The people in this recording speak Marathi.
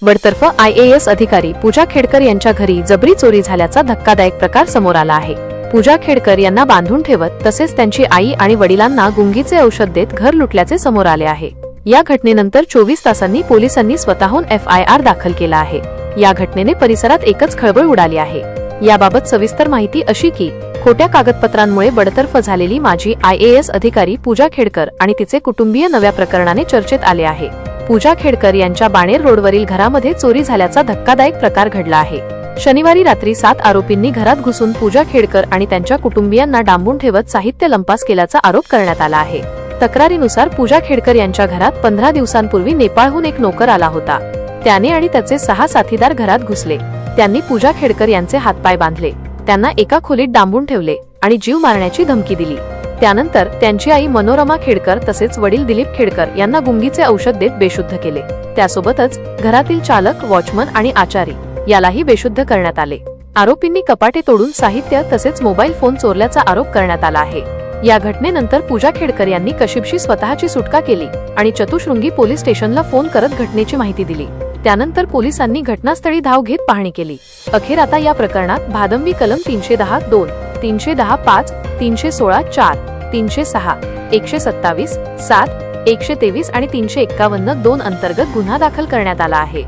बडतर्फ IAS अधिकारी पूजा खेडकर यांच्या घरी जबरी चोरी झाल्याचा धक्कादायक प्रकार समोर आला आहे। पूजा खेडकर यांना बांधून ठेवत तसेच त्यांची आई आणि वडिलांना गुंगीचे औषध देत घर लुटल्याचे समोर आले आहे। या घटनेनंतर 24 तासांनी पोलिसांनी स्वतःहून FIR दाखल केला आहे। या घटनेने परिसरात एकच खळबळ उडाली आहे। याबाबत सविस्तर माहिती अशी की खोट्या कागदपत्रांमुळे बडतर्फ झालेली माजी IAS अधिकारी पूजा खेडकर आणि तिचे कुटुंबीय नव्या प्रकरणाने चर्चेत आले आहे। पूजा खेडकर यांच्या बाणेर रोडवरील घरामध्ये चोरी झाल्याचा धक्कादायक प्रकार घडला आहे। शनिवारी रात्री 7 आरोपींनी घरात घुसून पूजा खेडकर आणि त्यांच्या कुटुंबियांना डांबून ठेवत साहित्य लंपास केल्याचा आरोप करण्यात आला आहे। तक्रारीनुसार पूजा खेडकर यांच्या घरात 15 दिवसांपूर्वी नेपाळहून एक नोकर आला होता। त्याने आणि त्याचे 6 साथीदार घरात घुसले। त्यांनी पूजा खेडकर यांचे हातपाय बांधले, त्यांना एका खोलीत डांबून ठेवले आणि जीव मारण्याची धमकी दिली। त्यानंतर त्यांची आई मनोरमा खेडकर तसेच वडील दिलीप खेडकर यांना गुंगीचे औषध देत बेशुद्ध केले। त्यासोबतच घरातील चालक, वॉचमन आणि आचारी यालाही बेशुद्ध करण्यात आले। आरोपींनी कपाटे तोडून साहित्य तसेच मोबाईल फोन चोरल्याचा आरोप करण्यात आला आहे। या घटनेनंतर पूजा खेडकर यांनी कशिबशी स्वतःची सुटका केली आणि चतुशृंगी पोलीस स्टेशनला फोन करत घटनेची माहिती दिली। त्यानंतर पोलिसांनी घटनास्थळी धाव घेत पाहणी केली। अखेर आता या प्रकरणात भादंबी कलम 310(2), 310(5), 316(4), 306, 127, 7, 123 आणि 351(2) अंतर्गत गुन्हा दाखल करण्यात आला आहे।